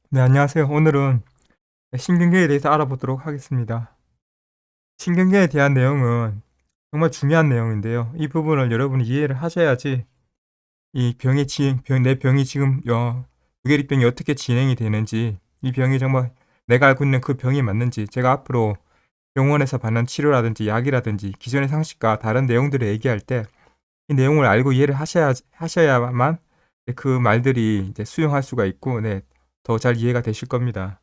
네, 안녕하세요. 오늘은 신경계에 대해서 알아보도록 하겠습니다. 신경계에 대한 내용은 정말 중요한 내용인데요. 이 부분을 여러분이 이해를 하셔야지 이 내 병이 지금 뇌결핵병이 어떻게 진행이 되는지, 이 병이 정말 내가 알고 있는 그 병이 맞는지, 제가 앞으로 병원에서 받는 치료라든지 약이라든지 기존의 상식과 다른 내용들을 얘기할 때 이 내용을 알고 이해를 하셔야만 그 말들이 이제 수용할 수가 있고, 네, 더 잘 이해가 되실 겁니다.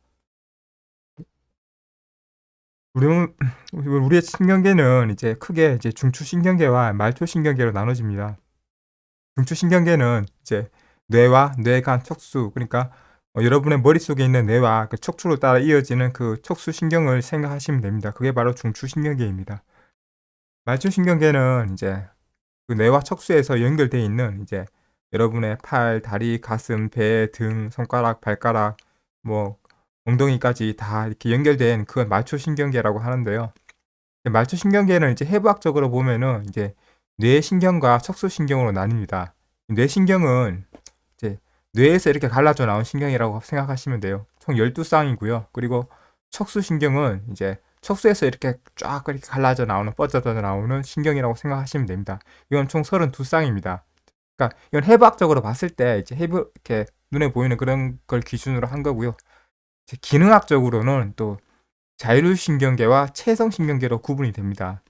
우리 몸 우리의 신경계는 이제 크게 이제 중추신경계와 말초신경계로 나눠집니다. 중추신경계는 이제 뇌와 뇌간, 척수, 그러니까 여러분의 머릿속에 있는 뇌와 그 척추로 따라 이어지는 그 척수신경을 생각하시면 됩니다. 그게 바로 중추신경계입니다. 말초신경계는 이제 그 뇌와 척수에서 연결되어 있는 이제 여러분의 팔, 다리, 가슴, 배, 등, 손가락, 발가락, 뭐 엉덩이까지 다 이렇게 연결된 그걸 말초신경계라고 하는데요. 말초신경계는 이제 해부학적으로 보면은 이제 뇌신경과 척수신경으로 나뉩니다. 뇌신경은 이제 뇌에서 이렇게 갈라져 나온 신경이라고 생각하시면 돼요. 총 12쌍이고요. 그리고 척수신경은 이제 척수에서 이렇게 쫙 이렇게 갈라져 나오는, 뻗어져 나오는 신경이라고 생각하시면 됩니다. 이건 총 32쌍입니다. 그러니까 이건 해부학적으로 봤을 때 이제 해부 이렇게 눈에 보이는 그런 걸 기준으로 한 거고요. 이제 기능학적으로는 또 자율신경계와 체성신경계로 구분이 됩니다.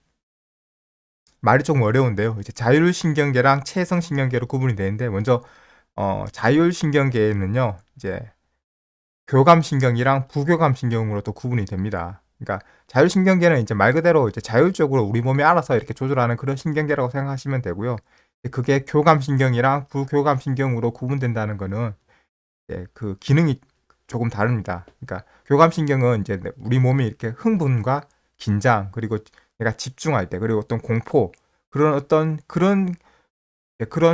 말이 조금 어려운데요. 이제 자율신경계랑 체성신경계로 구분이 되는데, 먼저 자율신경계는요, 이제 교감신경이랑 부교감신경으로 또 구분이 됩니다. 그러니까 자율신경계는 이제 말 그대로 이제 자율적으로 우리 몸이 알아서 이렇게 조절하는 그런 신경계라고 생각하시면 되고요. 그게 교감신경이랑 부교감신경으로 구분된다는 거는 그 기능이 조금 다릅니다. 그러니까 교감신경은 이제 우리 몸이 이렇게 흥분과 긴장, 그리고 내가 집중할 때, 그리고 어떤 공포, 그런 어떤 그런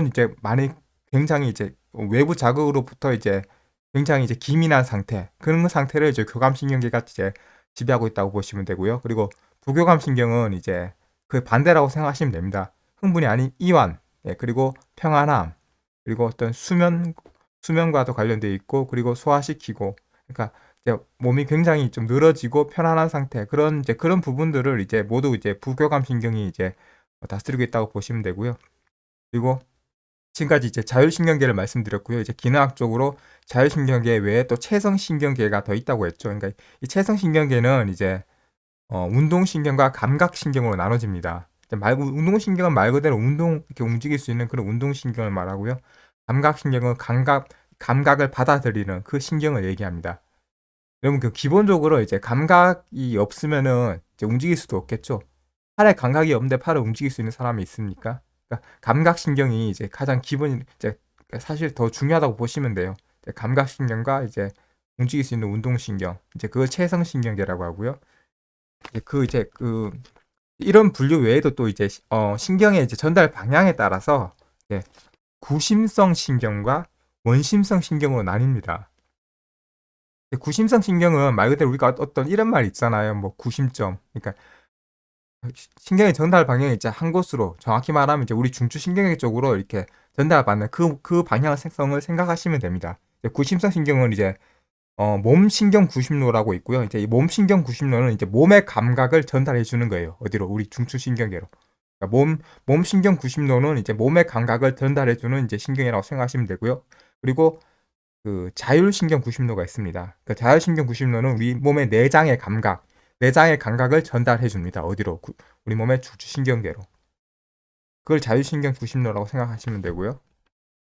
이제 많이 굉장히 이제 외부 자극으로부터 이제 굉장히 이제 기민한 상태, 그런 상태를 이제 교감신경계가 이제 지배하고 있다고 보시면 되고요. 그리고 부교감신경은 이제 그 반대라고 생각하시면 됩니다. 흥분이 아닌 이완, 그리고 평안함, 그리고 어떤 수면과도 관련되어 있고, 그리고 소화시키고, 그러니까 이제 몸이 굉장히 좀 늘어지고 편안한 상태, 그런 이제 그런 부분들을 이제 모두 이제 부교감 신경이 이제 다스리고 있다고 보시면 되고요. 그리고 지금까지 이제 자율신경계를 말씀드렸고요. 이제 기능학적으로 자율신경계 외에 또 체성신경계가 더 있다고 했죠. 그러니까 이 체성신경계는 이제 운동신경과 감각신경으로 나눠집니다. 운동신경은 말 그대로 이렇게 움직일 수 있는 그런 운동신경을 말하고요. 감각신경은 감각을 받아들이는 그 신경을 얘기합니다. 여러분, 그 기본적으로 이제 감각이 없으면은 이제 움직일 수도 없겠죠. 팔에 감각이 없는데 팔을 움직일 수 있는 사람이 있습니까? 그러니까 감각신경이 이제 가장 기본, 이제 사실 더 중요하다고 보시면 돼요. 감각신경과 이제 움직일 수 있는 운동신경, 이제 그걸 체성신경계라고 하고요. 이제 이런 분류 외에도 또 이제 신경의 이제 전달 방향에 따라서 이제 구심성 신경과 원심성 신경으로 나뉩니다. 구심성 신경은 말 그대로 우리가 어떤 이런 말 있잖아요. 뭐 구심점. 그러니까 신경의 전달 방향이 이제 한 곳으로, 정확히 말하면 이제 우리 중추신경계 쪽으로 이렇게 전달받는 그 방향 색성을 생각하시면 됩니다. 구심성 신경은 이제 몸신경 구심로라고 있고요. 이제 이 몸신경 구심로는 이제 몸의 감각을 전달해 주는 거예요. 어디로? 우리 중추신경계로. 그러니까 몸신경 구심로는 이제 몸의 감각을 전달해 주는 이제 신경이라고 생각하시면 되고요. 그리고 그 자율신경 구심로가 있습니다. 그 자율신경 구심로는 우리 몸의 내장의 감각을 전달해 줍니다. 어디로? 우리 몸의 중추신경계로. 그걸 자율신경 구심로라고 생각하시면 되고요.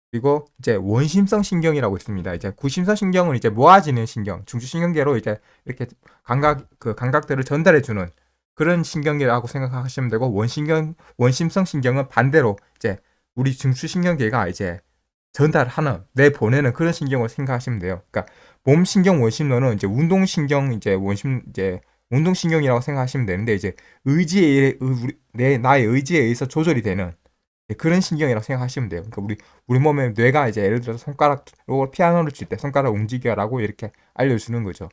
그리고 이제 원심성 신경이라고 있습니다. 이제 구심성 신경은 이제 모아지는 신경, 중추신경계로 이제 이렇게 감각들을 전달해 주는 그런 신경이라고 생각하시면 되고, 원심성 신경은 반대로 이제 우리 중추신경계가 이제 전달하는, 내보내는 그런 신경을 생각하시면 돼요. 그러니까 몸신경 원심로는 이제 운동신경이라고 생각하시면 되는데, 이제 나의 의지에 의해서 조절이 되는 그런 신경이라고 생각하시면 돼요. 그러니까 우리 몸의 뇌가 이제 예를 들어서 손가락으로 피아노를 칠 때 손가락 움직여라고 이렇게 알려주는 거죠.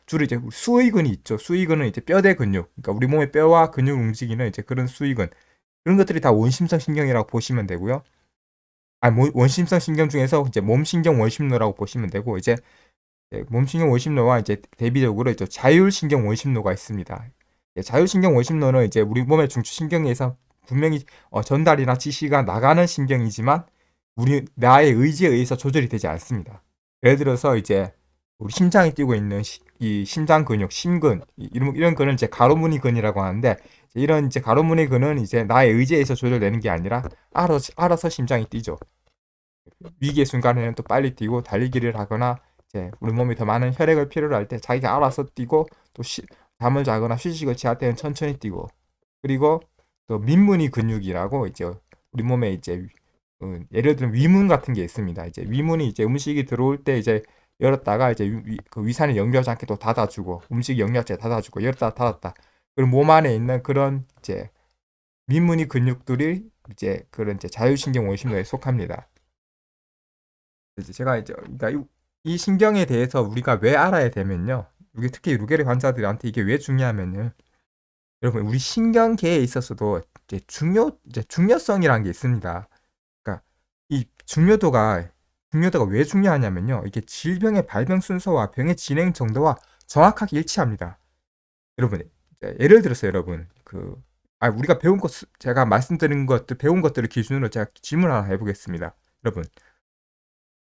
주로 이제 수의근이 있죠. 수의근은 이제 뼈대 근육, 그러니까 우리 몸의 뼈와 근육을 움직이는 이제 그런 수의근, 그런 것들이 다 원심성 신경이라고 보시면 되고요. 원심성 신경 중에서 이제 몸신경 원심로라고 보시면 되고, 이제 몸신경 원심노와 이제 대비적으로 이제 자율신경 원심노가 있습니다. 자율신경 원심노는 이제 우리 몸의 중추신경에서 분명히 전달이나 지시가 나가는 신경이지만 우리 나의 의지에 의해서 조절이 되지 않습니다. 예를 들어서 이제 우리 심장이 뛰고 있는 이 심장 근육, 심근 이런 거는 이제 가로무늬근이라고 하는데 이런 이제 가로무늬근은 이제 나의 의지에 의해서 조절되는 게 아니라 알아서 심장이 뛰죠. 위기의 순간에는 또 빨리 뛰고 달리기를 하거나 이제 우리 몸이 더 많은 혈액을 필요로 할 때 자기가 알아서 뛰고 또 잠을 자거나 휴식을 취할 때는 천천히 뛰고 그리고 또 민문이 근육이라고 이제 우리 몸에 이제 예를 들면 위문 같은 게 있습니다. 이제 위문이 이제 음식이 들어올 때 이제 열었다가 이제 그 위산이 역류하지 않게 또 닫아주고 음식이 역류하지 않게 닫아주고 열었다 닫았다. 그리고 몸 안에 있는 그런 이제 민문이 근육들이 이제 그런 이제 자율신경 원심노에 속합니다. 이제 제가 이제 그러니까 이 신경에 대해서 우리가 왜 알아야 되면요. 이게 특히 루게리 환자들한테 이게 왜 중요하면요. 여러분 우리 신경계에 있어서도 이제 중요성이라는 게 있습니다. 그러니까 이 중요도가 왜 중요하냐면요. 이게 질병의 발병 순서와 병의 진행 정도와 정확하게 일치합니다. 여러분 예를 들어서 여러분 우리가 배운 것 제가 말씀드린 것들 배운 것들을 기준으로 제가 질문 하나 해보겠습니다. 여러분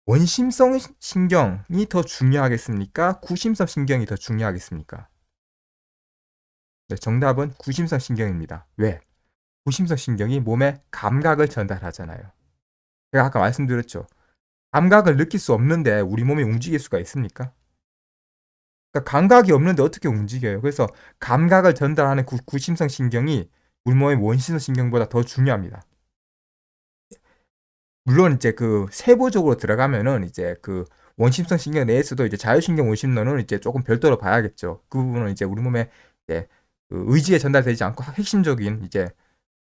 원심성 신경이 더 중요하겠습니까? 구심성 신경이 더 중요하겠습니까? 네, 정답은 구심성 신경입니다. 왜? 구심성 신경이 몸에 감각을 전달하잖아요. 제가 아까 말씀드렸죠. 감각을 느낄 수 없는데 우리 몸이 움직일 수가 있습니까? 그러니까 감각이 없는데 어떻게 움직여요? 그래서 감각을 전달하는 구심성 신경이 우리 몸의 원심성 신경보다 더 중요합니다. 물론 이제 그 세부적으로 들어가면은 이제 그 원심성 신경 내에서도 이제 자율신경 원심노는 이제 조금 별도로 봐야겠죠. 그 부분은 이제 우리 몸에 이제 그 의지에 전달되지 않고 핵심적인 이제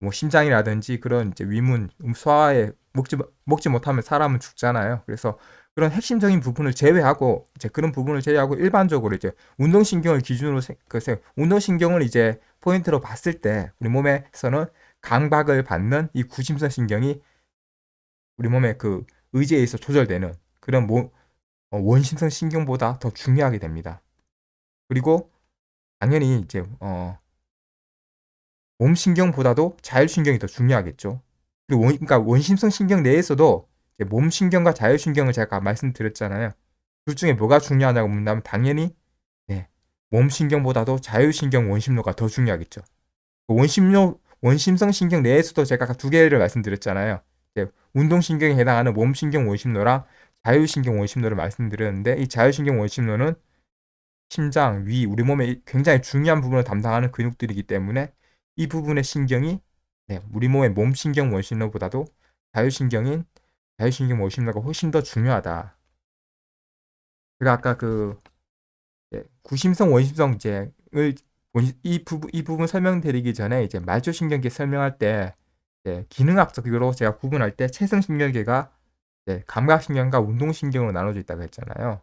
뭐 심장이라든지 그런 이제 위문, 소화에 먹지 못하면 사람은 죽잖아요. 그래서 그런 핵심적인 부분을 제외하고 이제 그런 부분을 제외하고 일반적으로 이제 운동신경을 기준으로 운동신경을 이제 포인트로 봤을 때 우리 몸에서는 감각을 받는 이 구심성 신경이 우리 몸의 그 의지에 의해서 조절되는 그런 원심성 신경보다 더 중요하게 됩니다. 그리고 당연히 이제 몸 신경보다도 자율신경이 더 중요하겠죠. 그리고 그러니까 원심성 신경 내에서도 몸 신경과 자율신경을 제가 말씀드렸잖아요. 둘 중에 뭐가 중요하냐고 묻는다면 당연히 네, 몸 신경보다도 자율신경 원심노가 더 중요하겠죠. 원심성 신경 내에서도 제가 두 개를 말씀드렸잖아요. 운동신경에 해당하는 몸신경 원심노랑 자율신경 원심노를 말씀드렸는데 이 자율신경 원심노는 심장, 위, 우리 몸의 굉장히 중요한 부분을 담당하는 근육들이기 때문에 이 부분의 신경이 우리 몸의 몸신경 원심노보다도 자율신경 원심노가 훨씬 더 중요하다. 제가 아까 구심성 원심성 이 부분 설명드리기 전에 이제 말초신경계 설명할 때 기능학적으로 제가 구분할 때 체성신경계가 감각신경과 운동신경으로 나눠져 있다고 했잖아요.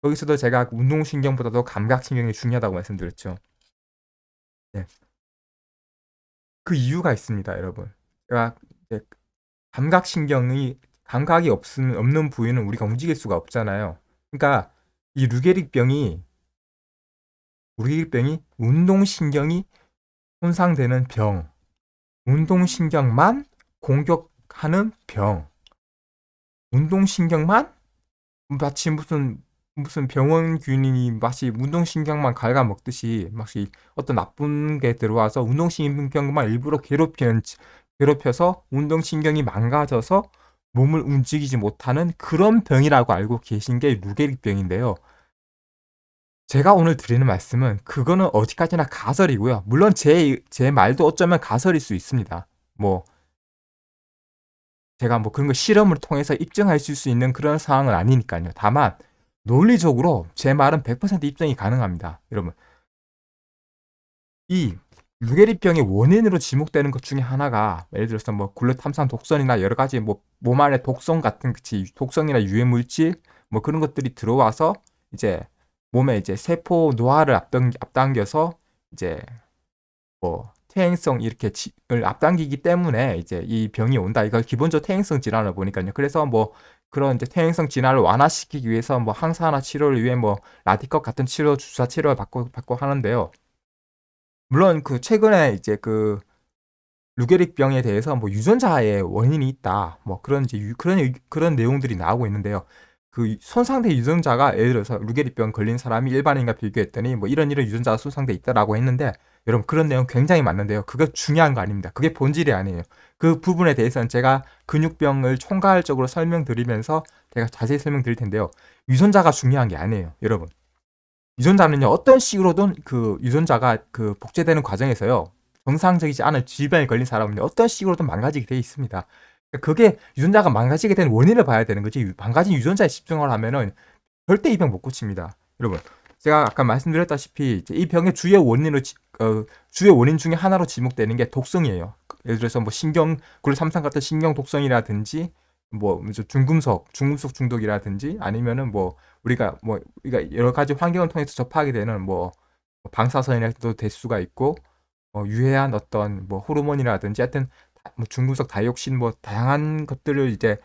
여기서도 제가 운동신경보다도 감각신경이 중요하다고 말씀드렸죠. 네. 그 이유가 있습니다, 여러분. 제가 감각이 없는 부위는 우리가 움직일 수가 없잖아요. 그러니까 이 루게릭병이 운동신경이 손상되는 병, 운동신경만 공격하는 병, 운동신경만 마치 무슨 병원균이 마치 운동신경만 갉아먹듯이 마치 어떤 나쁜 게 들어와서 운동신경만 일부러 괴롭혀서 운동신경이 망가져서 몸을 움직이지 못하는 그런 병이라고 알고 계신 게 루게릭병인데요. 제가 오늘 드리는 말씀은 그거는 어디까지나 가설이고요. 물론 제 말도 어쩌면 가설일 수 있습니다. 뭐 제가 뭐 그런 거 실험을 통해서 입증할 수 있는 그런 상황은 아니니까요. 다만 논리적으로 제 말은 100% 입증이 가능합니다. 여러분 이 루게릭병의 원인으로 지목되는 것 중에 하나가 예를 들어서 뭐 글루탐산 독성이나 여러 가지 뭐 몸 안에 독성이나 유해 물질 뭐 그런 것들이 들어와서 이제 몸에 이제 세포 노화를 앞당겨서 이제 뭐 퇴행성 을 앞당기기 때문에 이제 이 병이 온다. 이걸 기본적 퇴행성 질환을 보니까요. 그래서 뭐 그런 이제 퇴행성 진화를 완화시키기 위해서 뭐 항산화 치료를 위해 뭐 라디컷 같은 치료, 주사 치료를 받고 하는데요. 물론 그 최근에 이제 그 루게릭병에 대해서 뭐 유전자의 원인이 있다. 뭐 그런 이제 그런 내용들이 나오고 있는데요. 그 손상된 유전자가 예를 들어서 루게릭병 걸린 사람이 일반인과 비교했더니 뭐 이런 유전자가 손상돼 있다라고 했는데 여러분 그런 내용 굉장히 많은데요. 그거 중요한 거 아닙니다. 그게 본질이 아니에요. 그 부분에 대해서는 제가 근육병을 총괄적으로 설명드리면서 제가 자세히 설명드릴 텐데요. 유전자가 중요한 게 아니에요, 여러분. 유전자는요, 어떤 식으로든 그 유전자가 그 복제되는 과정에서요, 정상적이지 않은 질병에 걸린 사람은 어떤 식으로든 망가지게 돼 있습니다. 그게 유전자가 망가지게 된 원인을 봐야 되는 거지, 망가진 유전자에 집중을 하면은 절대 이 병 못 고칩니다. 여러분, 제가 아까 말씀드렸다시피 이 병의 주요 원인 중에 하나로 지목되는 게 독성이에요. 예를 들어서 뭐 글루탐산 같은 신경 독성이라든지 뭐 중금속 중독이라든지 아니면은 뭐 우리가 여러 가지 환경을 통해서 접하게 되는 뭐 방사선이라도 될 수가 있고 유해한 어떤 뭐 호르몬이라든지 하여튼 뭐 중금속 다이옥신 뭐 다양한 것들을 이제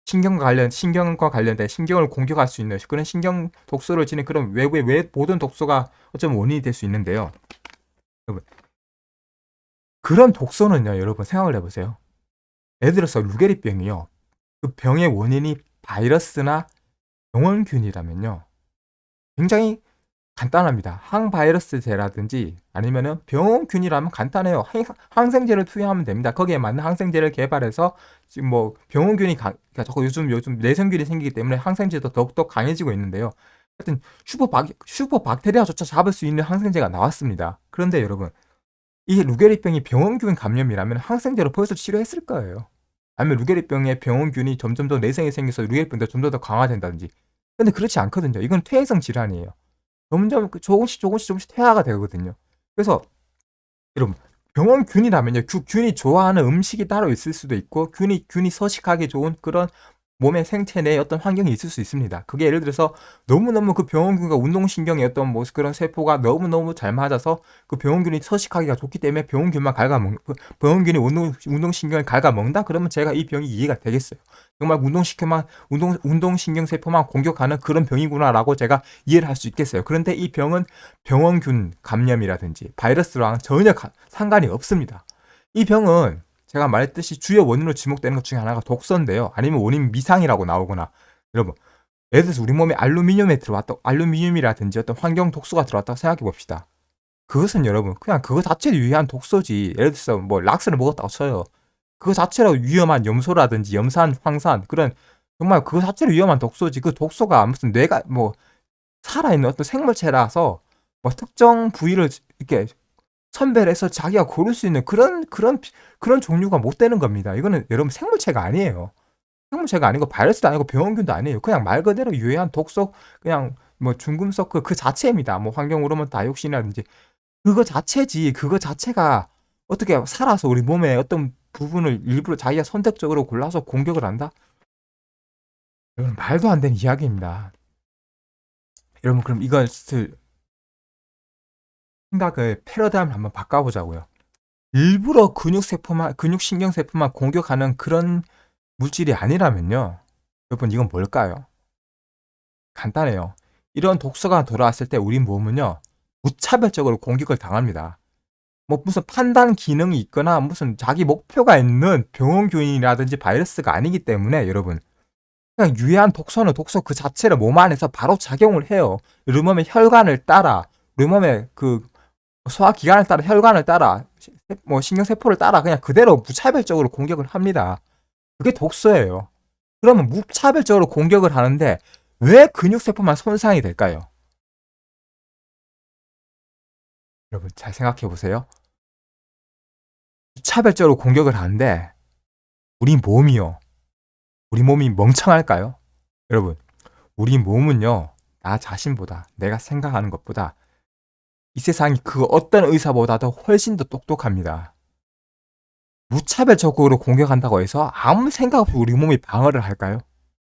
신경과 관련된 신경을 공격할 수 있는 그런 신경 독소를 지닌 그런 외부의 모든 독소가 어쩌면 원인이 될 수 있는데요. 여러분, 그런 독소는요, 여러분 생각을 해보세요. 예를 들어서 루게리병이요. 그 병의 원인이 바이러스나 병원균이라면요. 굉장히 간단합니다. 항바이러스제라든지 아니면은 병원균이라면 간단해요. 항생제를 투여하면 됩니다. 거기에 맞는 항생제를 개발해서 지금 뭐 병원균이 그러니까 요즘 내성균이 생기기 때문에 항생제도 더욱더 강해지고 있는데요. 하여튼 슈퍼박테리아조차 잡을 수 있는 항생제가 나왔습니다. 그런데 여러분, 이 루게리병이 병원균 감염이라면 항생제로 벌써 치료했을 거예요. 아니면 루게리병의 병원균이 점점 더 내성이 생겨서 루게리병도 점점 더 강화된다든지. 근데 그렇지 않거든요. 이건 퇴행성 질환이에요. 점점 조금씩 퇴화가 되거든요. 그래서 여러분, 병원균이라면요, 균이 좋아하는 음식이 따로 있을 수도 있고 균이 서식하기 좋은 그런 몸의 생체 내에 어떤 환경이 있을 수 있습니다. 그게 예를 들어서 너무너무 그 병원균과 운동신경의 어떤 뭐 그런 세포가 너무너무 잘 맞아서 그 병원균이 서식하기가 좋기 때문에 병원균이 운동신경을 갉아먹는다? 그러면 제가 이 병이 이해가 되겠어요. 정말 운동신경 세포만 공격하는 그런 병이구나라고 제가 이해를 할 수 있겠어요. 그런데 이 병은 병원균 감염이라든지 바이러스랑 전혀 상관이 없습니다. 이 병은 제가 말했듯이 주요 원인으로 지목되는 것 중에 하나가 독소인데요. 아니면 원인 미상이라고 나오거나, 여러분, 예를 들어서 우리 몸에 알루미늄이라든지 어떤 환경 독소가 들어왔다고 생각해 봅시다. 그것은 여러분 그냥 그거 자체로 유해한 독소지. 예를 들어서 뭐 락스를 먹었다고 쳐요. 그거 자체로 위험한 염소라든지 염산, 황산 그런 정말 그거 자체로 위험한 독소지. 그 독소가 무슨 뇌가 뭐 살아있는 어떤 생물체라서 뭐 특정 부위를 이렇게 선별해서 자기가 고를 수 있는 그런 종류가 못 되는 겁니다. 이거는 여러분 생물체가 아니에요. 생물체가 아니고 바이러스도 아니고 병원균도 아니에요. 그냥 말 그대로 유해한 독소, 그냥 뭐 중금속 그 자체입니다. 뭐 환경 호르몬 다이옥신이라든지 그거 자체지. 그거 자체가 어떻게 살아서 우리 몸의 어떤 부분을 일부러 자기가 선택적으로 골라서 공격을 한다? 이건 말도 안 되는 이야기입니다. 여러분 그럼 이것을 생각을 패러다임을 한번 바꿔보자고요. 일부러 근육신경세포만 공격하는 그런 물질이 아니라면요. 여러분, 이건 뭘까요? 간단해요. 이런 독소가 돌아왔을 때 우리 몸은요, 무차별적으로 공격을 당합니다. 뭐 무슨 판단 기능이 있거나 무슨 자기 목표가 있는 병원균이라든지 바이러스가 아니기 때문에 여러분, 그냥 유해한 독소는 독소 그 자체를 몸 안에서 바로 작용을 해요. 우리 몸의 혈관을 따라, 우리 몸의 그 소화기관을 따라, 혈관을 따라, 뭐 신경세포를 따라 그냥 그대로 무차별적으로 공격을 합니다. 그게 독소예요. 그러면 무차별적으로 공격을 하는데 왜 근육세포만 손상이 될까요? 여러분 잘 생각해 보세요. 무차별적으로 공격을 하는데 우리 몸이 멍청할까요? 여러분, 우리 몸은요, 나 자신보다, 내가 생각하는 것보다 이 세상이 그 어떤 의사보다도 훨씬 더 똑똑합니다. 무차별적으로 공격한다고 해서 아무 생각 없이 우리 몸이 방어를 할까요?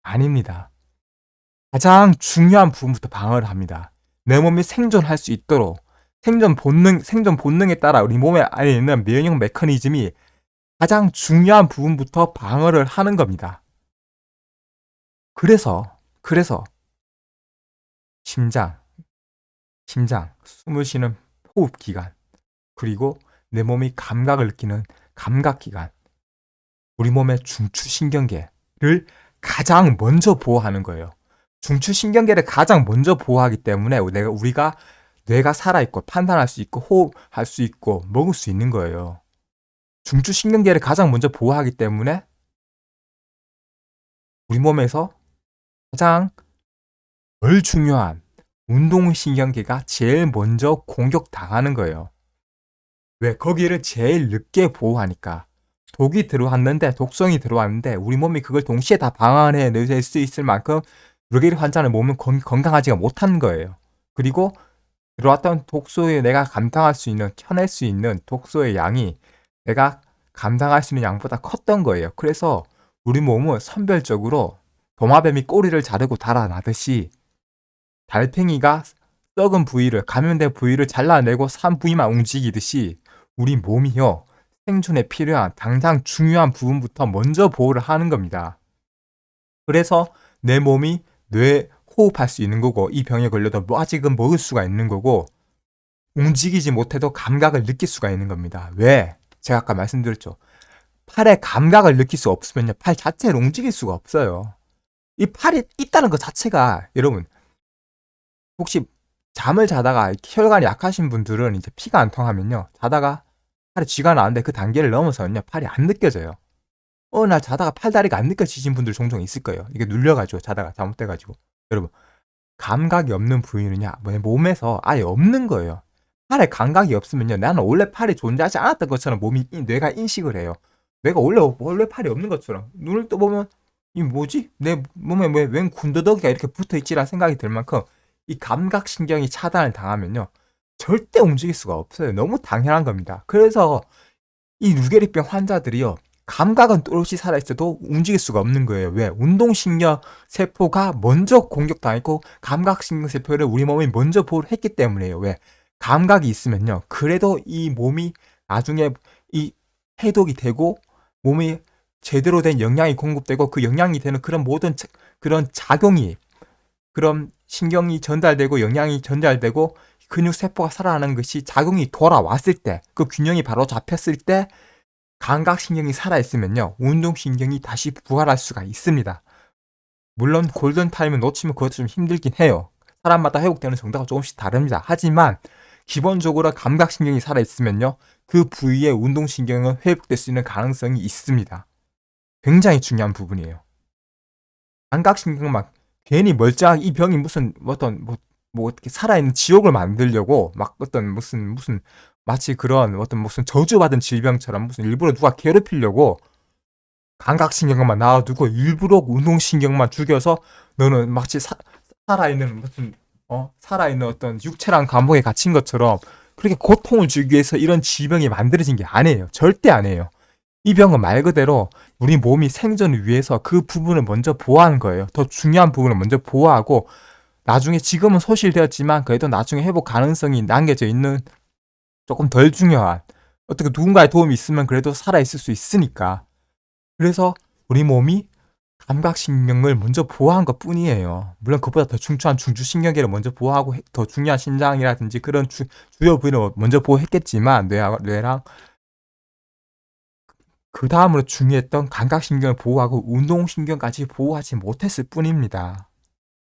아닙니다. 가장 중요한 부분부터 방어를 합니다. 내 몸이 생존할 수 있도록 생존 본능에 따라 우리 몸에 안에 있는 면역 메커니즘이 가장 중요한 부분부터 방어를 하는 겁니다. 그래서 심장, 숨을 쉬는 호흡 기관, 그리고 내 몸이 감각을 느끼는 감각 기관, 우리 몸의 중추신경계를 가장 먼저 보호하는 거예요. 중추신경계를 가장 먼저 보호하기 때문에 우리가 뇌가 살아있고 판단할 수 있고 호흡할 수 있고 먹을 수 있는 거예요. 중추신경계를 가장 먼저 보호하기 때문에 우리 몸에서 가장 덜 중요한 운동신경계가 제일 먼저 공격당하는 거예요. 왜? 거기를 제일 늦게 보호하니까. 독이 들어왔는데, 독성이 들어왔는데 우리 몸이 그걸 동시에 다 방어해낼 수 있을 만큼 루게리 환자는 몸은 건강하지가 못한 거예요. 그리고 들어왔던 독소에 내가 감당할 수 있는, 켜낼 수 있는 독소의 양이 내가 감당할 수 있는 양보다 컸던 거예요. 그래서 우리 몸은 선별적으로 도마뱀이 꼬리를 자르고 달아나듯이 달팽이가 썩은 부위를, 감염된 부위를 잘라내고 산 부위만 움직이듯이 우리 몸이요, 생존에 필요한 당장 중요한 부분부터 먼저 보호를 하는 겁니다. 그래서 내 몸이 뇌 호흡할 수 있는 거고, 이 병에 걸려도 아직은 먹을 수가 있는 거고, 움직이지 못해도 감각을 느낄 수가 있는 겁니다. 왜? 제가 아까 말씀드렸죠. 팔의 감각을 느낄 수 없으면요, 팔 자체를 움직일 수가 없어요. 이 팔이 있다는 것 자체가, 여러분, 혹시 잠을 자다가 혈관이 약하신 분들은 이제 피가 안 통하면요, 자다가 팔에 쥐가 나왔는데 그 단계를 넘어서는요, 팔이 안 느껴져요. 어느 날 자다가 팔다리가 안 느껴지신 분들 종종 있을 거예요. 이게 눌려가지고 자다가 잘못돼가지고. 여러분, 감각이 없는 부위는요, 몸에서 아예 없는 거예요. 팔에 감각이 없으면요, 나는 원래 팔이 존재하지 않았던 것처럼 뇌가 인식을 해요. 내가 원래 팔이 없는 것처럼. 눈을 떠보면 이 뭐지? 내 몸에 웬 군더더기가 이렇게 붙어있지라는 생각이 들 만큼 이 감각신경이 차단을 당하면요, 절대 움직일 수가 없어요. 너무 당연한 겁니다. 그래서 이 루게리병 환자들이요, 감각은 또렷이 살아있어도 움직일 수가 없는 거예요. 왜? 운동신경 세포가 먼저 공격당했고 감각신경 세포를 우리 몸이 먼저 보호를 했기 때문이에요. 왜? 감각이 있으면요, 그래도 이 몸이 나중에 이 해독이 되고 몸이 제대로 된 영양이 공급되고 그 영양이 되는 그런 모든 그런 작용이, 그런 신경이 전달되고 영양이 전달되고 근육세포가 살아나는 것이 작용이 돌아왔을 때, 그 균형이 바로 잡혔을 때 감각신경이 살아있으면요, 운동신경이 다시 부활할 수가 있습니다. 물론 골든타임을 놓치면 그것도 좀 힘들긴 해요. 사람마다 회복되는 정도가 조금씩 다릅니다. 하지만 기본적으로 감각신경이 살아있으면요, 그 부위의 운동신경은 회복될 수 있는 가능성이 있습니다. 굉장히 중요한 부분이에요. 감각신경만 괜히 멀쩡하게 이 병이 무슨 어떻게 살아있는 지옥을 만들려고 막 무슨 마치 그런 무슨 저주받은 질병처럼 무슨 일부러 누가 괴롭히려고 감각신경만 놔두고 일부러 운동신경만 죽여서 너는 마치 살아있는 살아있는 어떤 육체랑 감옥에 갇힌 것처럼 그렇게 고통을 주기 위해서 이런 질병이 만들어진 게 아니에요. 절대 아니에요. 이 병은 말 그대로 우리 몸이 생존을 위해서 그 부분을 먼저 보호하는 거예요. 더 중요한 부분을 먼저 보호하고, 나중에 지금은 소실되었지만 그래도 나중에 회복 가능성이 남겨져 있는 조금 덜 중요한, 어떻게 누군가의 도움이 있으면 그래도 살아있을 수 있으니까. 그래서 우리 몸이 감각신경을 먼저 보호한 것 뿐이에요. 물론 그보다 더 중요한 중추신경계를 먼저 보호하고 더 중요한 심장이라든지 그런 주요 부위를 먼저 보호했겠지만, 뇌랑 그 다음으로 중요했던 감각신경을 보호하고 운동신경까지 보호하지 못했을 뿐입니다.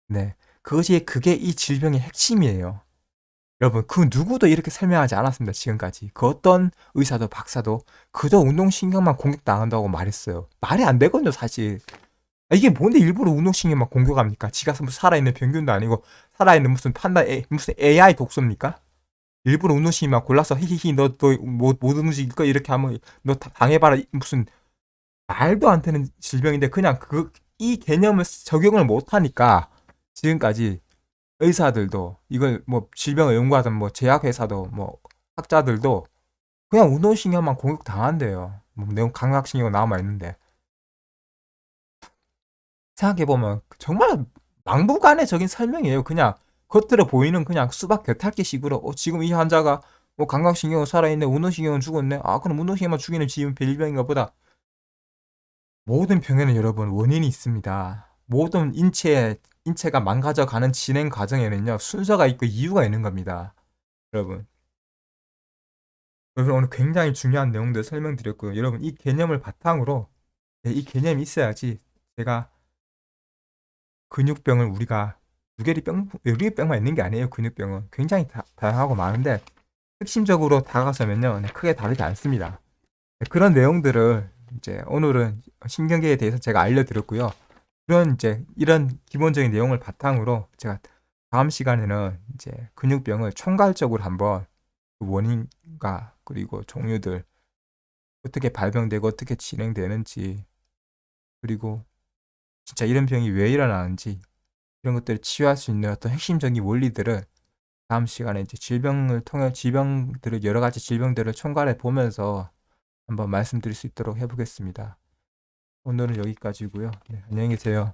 네, 그게 이 질병의 핵심이에요. 여러분, 그 누구도 이렇게 설명하지 않았습니다. 지금까지. 그 어떤 의사도 박사도 그저 운동신경만 공격당한다고 말했어요. 말이 안 되거든요, 사실. 이게 뭔데 일부러 운동신경만 공격합니까? 지가 무슨 살아있는 병균도 아니고 살아있는 무슨 무슨 AI 독소입니까? 일부러 운동신경만 골라서 히히히 너 못 움직일 거 이렇게 하면 너 당해봐라, 무슨 말도 안 되는 질병인데 그냥 이 개념을 적용을 못하니까 지금까지 의사들도 이걸 질병을 연구하던 제약회사도 학자들도 그냥 운동신경만 공격당한대요. 내용 감각신경 남아있는데. 생각해보면 정말 막무가내적인 설명이에요. 그냥 겉으로 보이는 그냥 수박 겉핥기 식으로 지금 이 환자가 감각신경은 살아있네, 운동신경은 죽었네, 그럼 운동신경만 죽이는 질병인가 보다. 모든 병에는 여러분 원인이 있습니다. 모든 인체가 망가져가는 진행 과정에는요, 순서가 있고 이유가 있는 겁니다. 여러분. 그래서 오늘 굉장히 중요한 내용들 설명드렸고요. 여러분, 이 개념을 바탕으로, 이 개념이 있어야지 제가 근육병을 우리가 유리병만 있는 게 아니에요. 근육병은 굉장히 다양하고 많은데 핵심적으로 다가서면요, 크게 다르지 않습니다. 그런 내용들을 이제 오늘은 신경계에 대해서 제가 알려드렸고요. 그런 이제 이런 기본적인 내용을 바탕으로 제가 다음 시간에는 이제 근육병을 총괄적으로 한번 그 원인과 그리고 종류들 어떻게 발병되고 어떻게 진행되는지, 그리고 진짜 이런 병이 왜 일어나는지, 이런 것들을 치유할 수 있는 어떤 핵심적인 원리들을 다음 시간에 이제 질병을 통해 질병들을 여러 가지 질병들을 총괄해 보면서 한번 말씀드릴 수 있도록 해보겠습니다. 오늘은 여기까지고요. 네, 안녕히 계세요.